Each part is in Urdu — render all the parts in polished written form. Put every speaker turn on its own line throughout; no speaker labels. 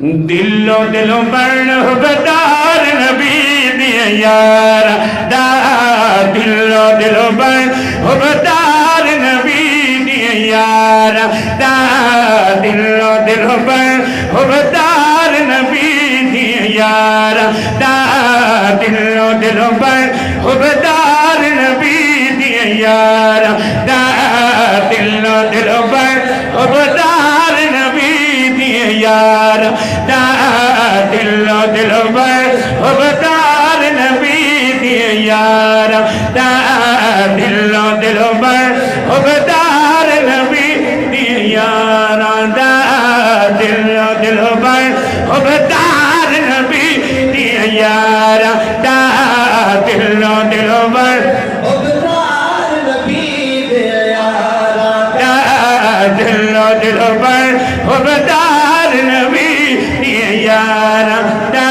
دلو دلو بڑھ بدار نبی دیا یارا دا دلو دلو بڑھ بدار نبی دیا یارا دا دلو دلو بڑھ بدار نبی دیا یارا دا دلو دلو بڑھ بدار نبی دیا یارا دا دلو دلو بڑھ بدار نبی دیا یارا دا دلو دلو بدار نبی دیا یارا دا دلو دلو بدار نبی دیا یارا دا دلو دلو بدار نبی دیا یارا دا دلو دلو بدار نبی دیا یارا دا دلو دلو بدار نبی دیا یارا دا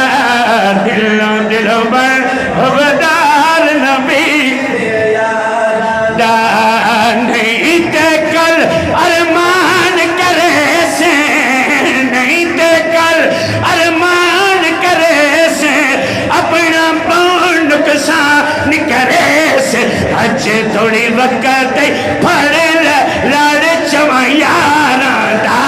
دلو دلو بدار نبی دیا یارا دا نہیں تے کل ارمان کرے سے نہیں تے کل ارمان کرے سے اپنا پون نقصان کرے سے اچھے تھوڑی وقت پڑے لڑ چویارا دا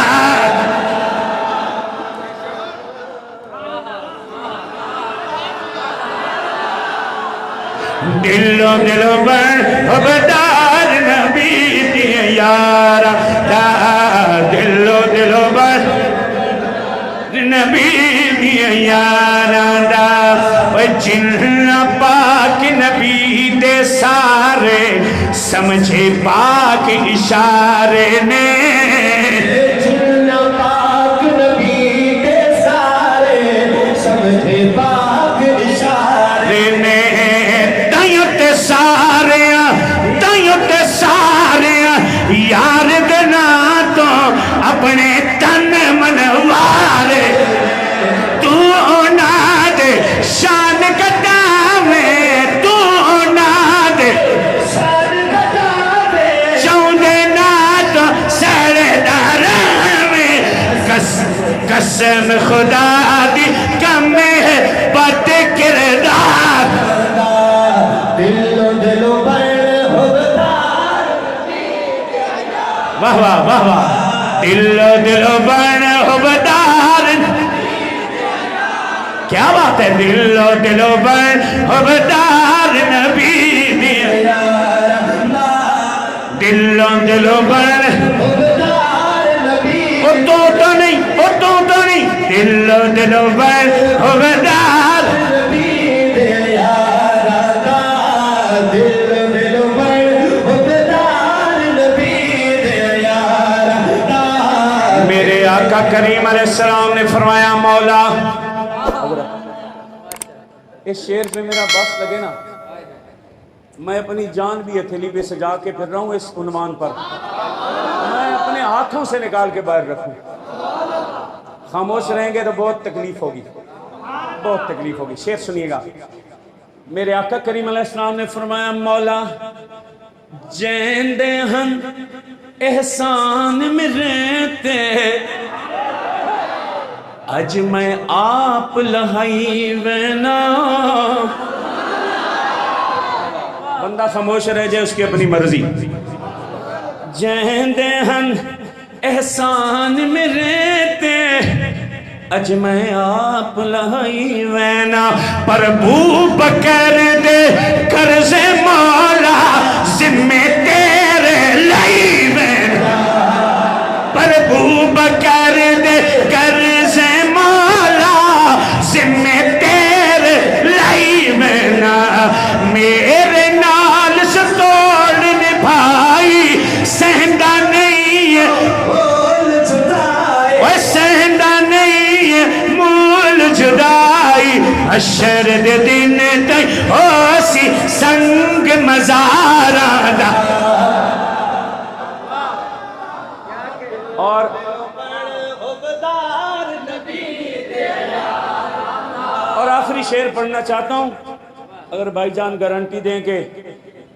دلو دلو بدار نبی دیا یارا دا دلو دلو بدار نبی دیا یارا دا جن پاک نبی دے سارے سمجھے پاک اشارے نے جن پاک نبی دے سارے سمجھے پاک اشارے نے یار دنا تو اپنے تن منوارے تو نا دے شان کٹاوے تو نا دے شان کٹاوے چوندے نا تو سڑے داراوے قسم خدا دی کم ہے بات کردار دلو دلو واہ واہ واہ واہ دلو دلو بدار کیا بات ہے دلو دلو بدار نبی دیا یارا دلو دلو بدار نبی او تو نہیں دلو دلو بدار نبی دیا یارا دلو دلو میرے آقا کریم علیہ السلام نے فرمایا مولا اس شعر پہ میرا بس لگے نا میں اپنی جان بھی ہتھیلی پہ سجا کے پھر رہا ہوں اس عنوان پر میں اپنے ہاتھوں سے نکال کے باہر رکھوں خاموش رہیں گے تو بہت تکلیف ہوگی شعر سنیے گا میرے آقا کریم علیہ السلام نے فرمایا مولا جیندے ہم احسان میں رہتے اج میں آپ لہائی وینا بندہ خاموش رہ جائے اس کی اپنی مرضی جیندے ہم احسان میں رہتے اج میں آپ لہائی وینا پر بو بکر دے قرض مولا ذمے تیرے لائی وینا پر بو بکر دے قرض مولا ذمے تیرے لائی وینا میرے نال ستوڑ نبھائی سہندہ نہیں ہے سہندہ نہیں ہے مول جدائی اشر دے دن تائی ہو سی سنگ مزارہ دا اور آخری شعر پڑھنا چاہتا ہوں اگر بھائی جان گارنٹی دیں کہ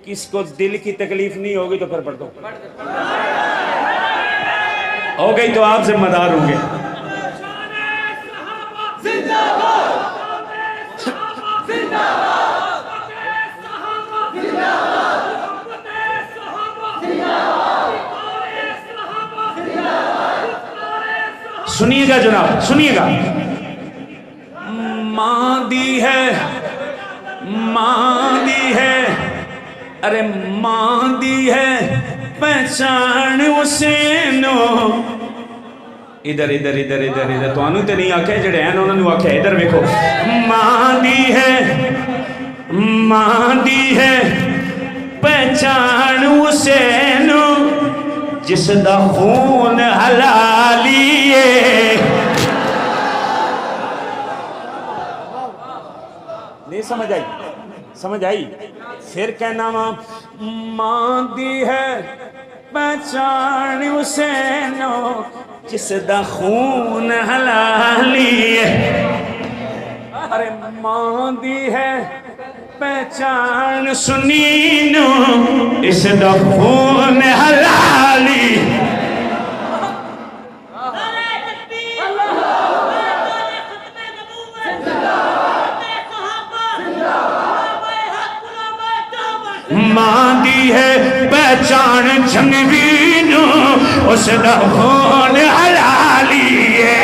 کس کو دل کی تکلیف نہیں ہوگی تو پھر پڑھ دو ہو گئی تو آپ ذمہ دار ہوں گے سنیے گا جناب، سنیے گا. ماں دی ہے، ماں دی ہے، ارے ماں دی ہے پہچان حسینو. ادھر ادھر ادھر ادھر ادھر تو انہوں تے نہیں آکھے جڑے ہیں انہوں نے آکھے ادھر ویکھو. ماں دی ہے، ماں دی ہے پہچان حسینو، جس دا خون حلالی ہے. نہیں سمجھ آئی؟ سمجھ آئی؟ پھر کہنا ماں دی ہے پہچان حسینو، جس دا خون حلالی ہے. ارے ماں دی ہے پہچان سنینو، اس دا خون حلالی. ماں دی ہے پہچان جنگوینو، اس دا خون حلالی ہے.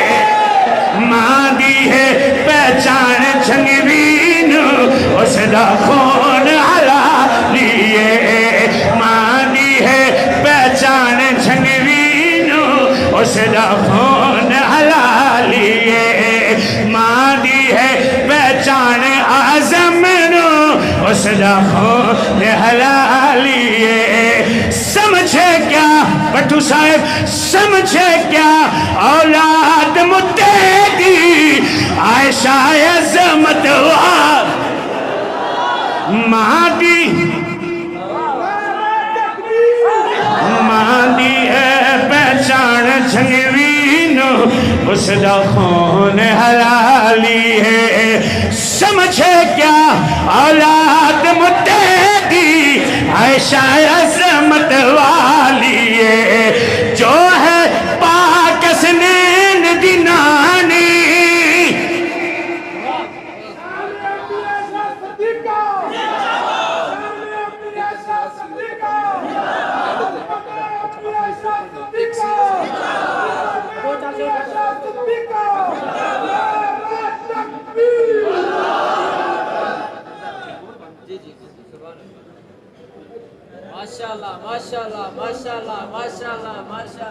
ماں دی ہے پہچان جنگوینو، اس دا خون حلالی ہے. ماں دی ہے پہچان جنگوینو، اس دا خون حلالی ہے. ماں دی ہے پہچان اعظم نو، اس دا خون حلالی ہے. سمجھے کیا بٹو صاحب، سمجھے کیا اولاد متحدی عائشہ عظمت وار. ماں دی ہے پہچان جنگوینو، اس دا خون حلالی ہے. سمجھے کیا اولاد متحدی عائشہ عظمت والی ہے، جو ہے پاک اسنین دی نانی.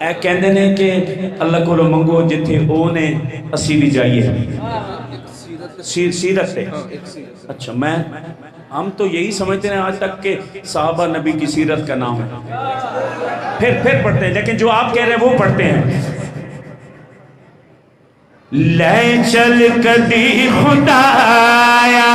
اے کہندے نے کہ اللہ کو منگو جتھے او نے اسی بھی جائیے. سیرت ہے. اچھا ہم تو یہی سمجھتے ہیں آج تک کہ صحابہ نبی کی سیرت کا نام ہے، پھر پڑھتے ہیں، لیکن جو آپ کہہ رہے ہیں وہ پڑھتے ہیں. لے چل کدی خدایا